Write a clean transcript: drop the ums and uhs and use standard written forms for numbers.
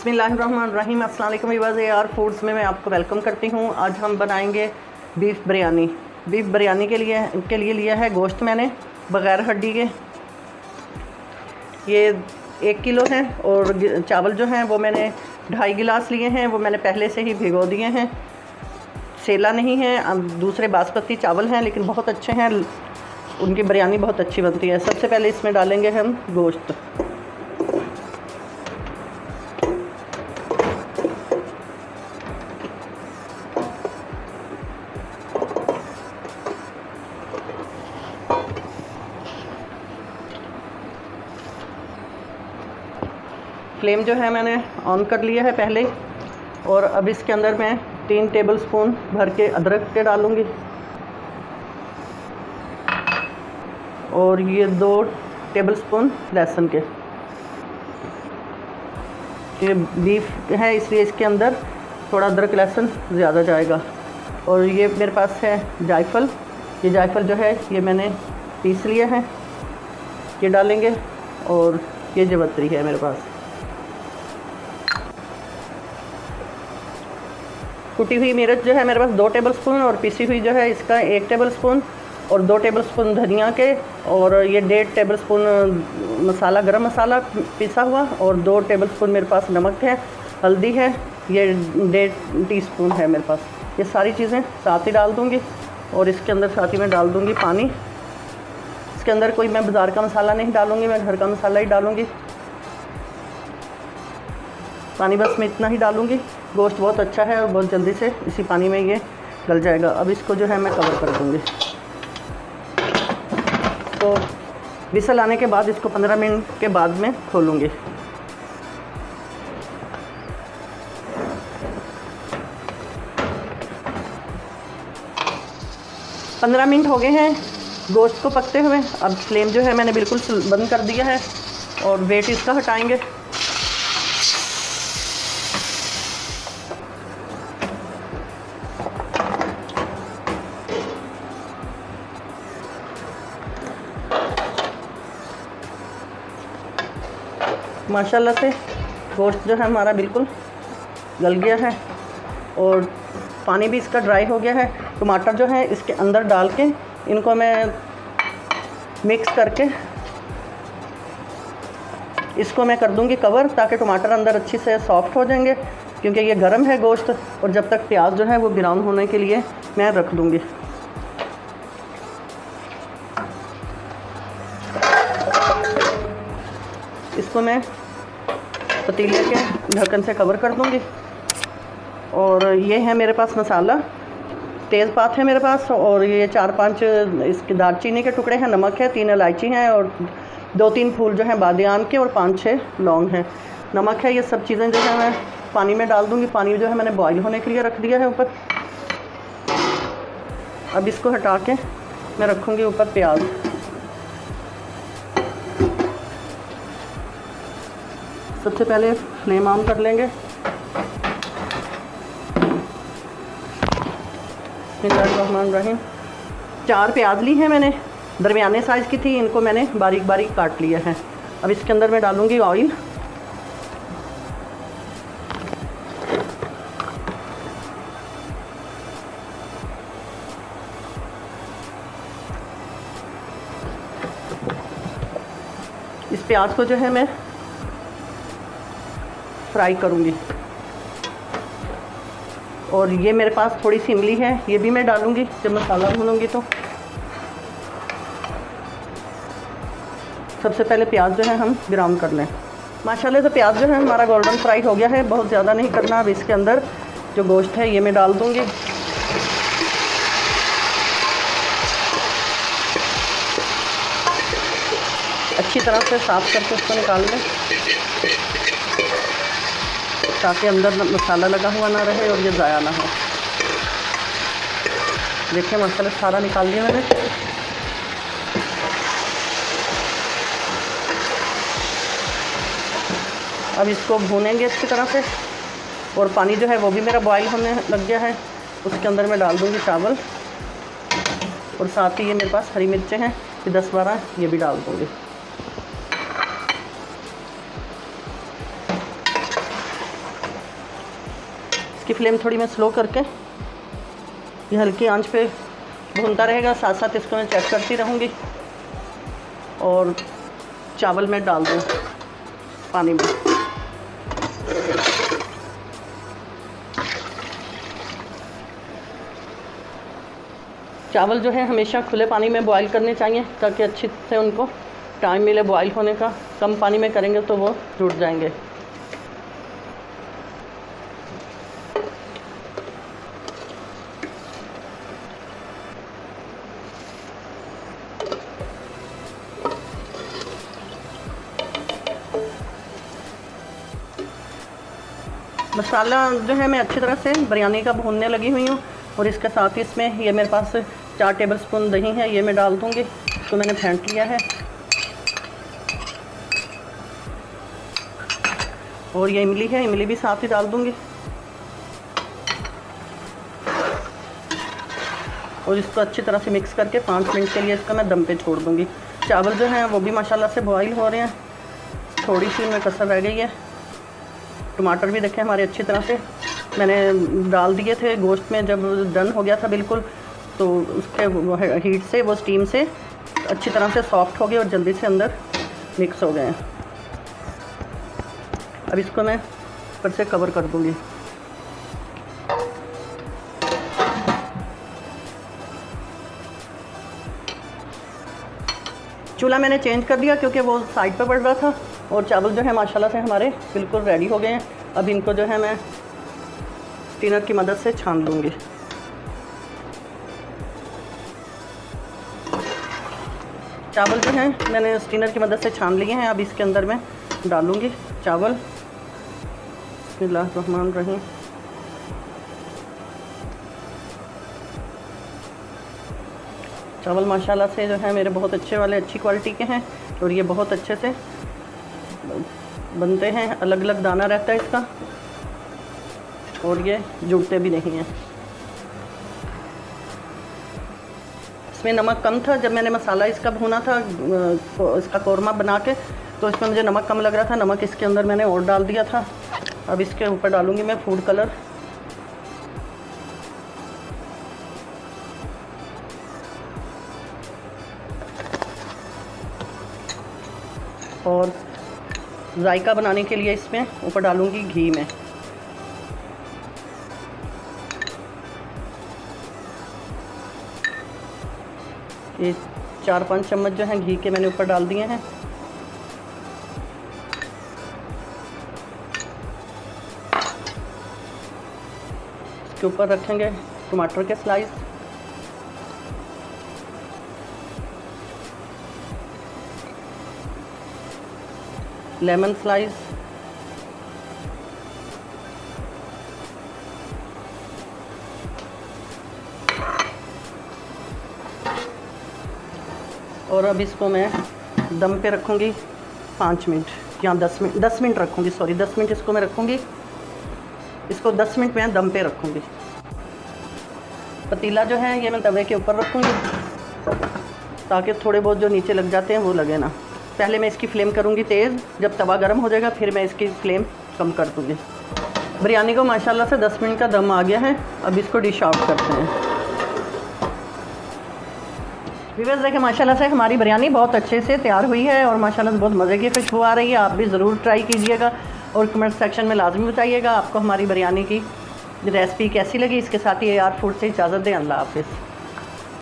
बिस्मिल्लाहिर्रहमानिर्रहीम। अस्सलाम वालेकुम व्यूअर्स, AR फूड्स में मैं आपको वेलकम करती हूँ। आज हम बनाएंगे बीफ बिरयानी। बीफ बिरयानी के लिए लिया है गोश्त मैंने बग़ैर हड्डी के, ये 1 किलो है। और चावल जो हैं वो मैंने 2.5 गिलास लिए हैं, वो मैंने पहले से ही भिगो दिए हैं। सेला नहीं है, दूसरे बासमती चावल हैं लेकिन बहुत अच्छे हैं, उनकी बिरयानी बहुत अच्छी बनती है। सबसे पहले इसमें डालेंगे हम गोश्त। फ्लेम जो है मैंने ऑन कर लिया है पहले। और अब इसके अंदर मैं 3 टेबलस्पून भर के अदरक के डालूँगी और ये 2 टेबलस्पून लहसुन के। ये बीफ है इसलिए इसके अंदर थोड़ा अदरक लहसुन ज़्यादा जाएगा। और ये मेरे पास है जायफल, ये जायफल जो है ये मैंने पीस लिया है, ये डालेंगे। और ये जवत्री है मेरे पास। कुटी हुई मिर्च जो है मेरे पास 2 टेबलस्पून और पीसी हुई जो है इसका 1 टेबलस्पून और 2 टेबलस्पून धनिया के। और ये 1.5 टेबलस्पून मसाला, गरम मसाला पिसा हुआ। और 2 टेबलस्पून मेरे पास नमक है, हल्दी है, ये 1.5 टीस्पून है मेरे पास। ये सारी चीज़ें साथ ही डाल दूँगी और इसके अंदर साथ ही मैं डाल दूँगी पानी। इसके अंदर कोई मैं बाज़ार का मसाला नहीं डालूँगी, मैं घर का मसाला ही डालूँगी। पानी बस मैं इतना ही डालूँगी। गोश्त बहुत अच्छा है और बहुत जल्दी से इसी पानी में ये गल जाएगा। अब इसको जो है मैं कवर कर दूँगी। तो विसल आने के बाद इसको 15 मिनट के बाद में खोलूँगी। पंद्रह मिनट हो गए हैं गोश्त को पकते हुए। अब फ्लेम जो है मैंने बिल्कुल बंद कर दिया है और वेट इसका हटाएंगे। माशाल्लाह से गोश्त जो है हमारा बिल्कुल गल गया है और पानी भी इसका ड्राई हो गया है। टमाटर जो है इसके अंदर डाल के इनको मैं मिक्स करके इसको मैं कर दूंगी कवर, ताकि टमाटर अंदर अच्छी से सॉफ्ट हो जाएंगे, क्योंकि ये गर्म है गोश्त। और जब तक प्याज जो है वो ब्राउन होने के लिए मैं रख दूंगी। इसको मैं पतीले के ढक्कन से कवर कर दूंगी। और ये है मेरे पास मसाला, तेज़पात है मेरे पास, और ये 4-5 इसके दालचीनी के टुकड़े हैं, नमक है, 3 इलायची हैं और 2-3 फूल जो हैं बादियान के और 5-6 लौंग हैं, नमक है। ये सब चीज़ें जो है मैं पानी में डाल दूंगी। पानी जो है मैंने बॉईल होने के लिए रख दिया है ऊपर। अब इसको हटा के मैं रखूँगी ऊपर प्याज। सबसे पहले फ्लेम ऑन कर लेंगे। बिस्मिल्लाहिर्रहमानिर्रहीम। 4 प्याज ली हैं मैंने, दरमियाने साइज़ की थी, इनको मैंने बारीक बारीक काट लिया है। अब इसके अंदर मैं डालूँगी ऑयल। इस प्याज को जो है मैं फ्राई करूँगी। और ये मेरे पास थोड़ी सी इमली है, ये भी मैं डालूँगी जब मसाला भूनूँगी। तो सबसे पहले प्याज जो है हम ब्राउन कर लें। माशाल्लाह से प्याज जो है हमारा गोल्डन फ्राई हो गया है, बहुत ज़्यादा नहीं करना। अब इसके अंदर जो गोश्त है ये मैं डाल दूँगी। अच्छी तरह से साफ़ करके उसको निकाल लें, ताकि अंदर मसाला लगा हुआ ना रहे और ये ज़ाया ना हो। देखिए मसाला सारा निकाल दिया मैंने। अब इसको भूनेंगे अच्छी तरह से। और पानी जो है वो भी मेरा बॉईल होने लग गया है। उसके अंदर मैं डाल दूँगी चावल और साथ ही ये मेरे पास हरी मिर्चें हैं, ये 10-12 ये भी डाल दूँगी। इसकी फ्लेम थोड़ी मैं स्लो करके ये हल्की आंच पे भूनता रहेगा। साथ साथ इसको मैं चेक करती रहूँगी और चावल में डाल दूँ पानी में। चावल जो है हमेशा खुले पानी में बॉईल करने चाहिए ताकि अच्छी से उनको टाइम मिले बॉईल होने का। कम पानी में करेंगे तो वो टूट जाएंगे। मसाला जो है मैं अच्छी तरह से बिरयानी का भूनने लगी हुई हूँ और इसके साथ ही इसमें ये मेरे पास 4 टेबलस्पून दही है, ये मैं डाल दूँगी। तो मैंने फेंट लिया है और ये इमली है, इमली भी साथ ही डाल दूँगी और इसको अच्छी तरह से मिक्स करके 5 मिनट के लिए इसका मैं दम पे छोड़ दूँगी। चावल जो हैं वो भी माशाल्लाह से बॉईल हो रहे हैं, थोड़ी सी उनमें कसर रह गई है। टमाटर भी देखें हमारे अच्छी तरह से मैंने डाल दिए थे गोश्त में। जब डन हो गया था बिल्कुल तो उसके हीट से वो स्टीम से अच्छी तरह से सॉफ्ट हो गए और जल्दी से अंदर मिक्स हो गए हैं। अब इसको मैं ऊपर से कवर कर दूँगी। चूल्हा मैंने चेंज कर दिया क्योंकि वो साइड पे बढ़ रहा था और चावल जो है माशाल्लाह से हमारे बिल्कुल रेडी हो गए हैं। अब इनको जो है मैं स्टीनर की मदद से छान लूँगी। चावल जो हैं मैंने स्टीनर की मदद से छान लिए हैं। अब इसके अंदर मैं डालूँगी चावल। बिस्मिल्लाहिर्रहमानिर्रहीम। चावल माशाल्लाह से जो है मेरे बहुत अच्छे वाले अच्छी क्वालिटी के हैं और ये बहुत अच्छे से बनते हैं। अलग अलग दाना रहता है इसका और ये जुड़ते भी नहीं हैं। इसमें नमक कम था जब मैंने मसाला इसका भुना था इसका कौरमा बना के, तो इसमें मुझे नमक कम लग रहा था। नमक इसके अंदर मैंने और डाल दिया था। अब इसके ऊपर डालूँगी मैं फूड कलर। और जायका बनाने के लिए इसमें ऊपर डालूँगी घी में। ये 4-5 चम्मच जो हैं घी के मैंने ऊपर डाल दिए हैं। इसके ऊपर रखेंगे टमाटर के स्लाइस, लेमन स्लाइस, और अब इसको मैं दम पे रखूँगी 5 मिनट या 10 मिनट रखूँगी। सॉरी 10 मिनट इसको मैं रखूँगी। इसको 10 मिनट मैं दम पे रखूँगी। पतीला जो है ये मैं तवे के ऊपर रखूँगी ताकि थोड़े बहुत जो नीचे लग जाते हैं वो लगे ना। पहले मैं इसकी फ्लेम करूँगी तेज़, जब तवा गर्म हो जाएगा फिर मैं इसकी फ्लेम कम कर दूँगी। बिरयानी को माशाल्लाह से 10 मिनट का दम आ गया है। अब इसको डिश आउट करते हैं। व्यूअर्स देखें माशाल्लाह से हमारी बिरयानी बहुत अच्छे से तैयार हुई है और माशाल्लाह से बहुत मज़े की खुशबू आ रही है। आप भी ज़रूर ट्राई कीजिएगा और कमेंट सेक्शन में लाजमी बताइएगा आपको हमारी बिरयानी की रेसिपी कैसी लगी। इसके साथ ही AR फूड से इजाज़त दें। अल्लाह हाफ़िज़।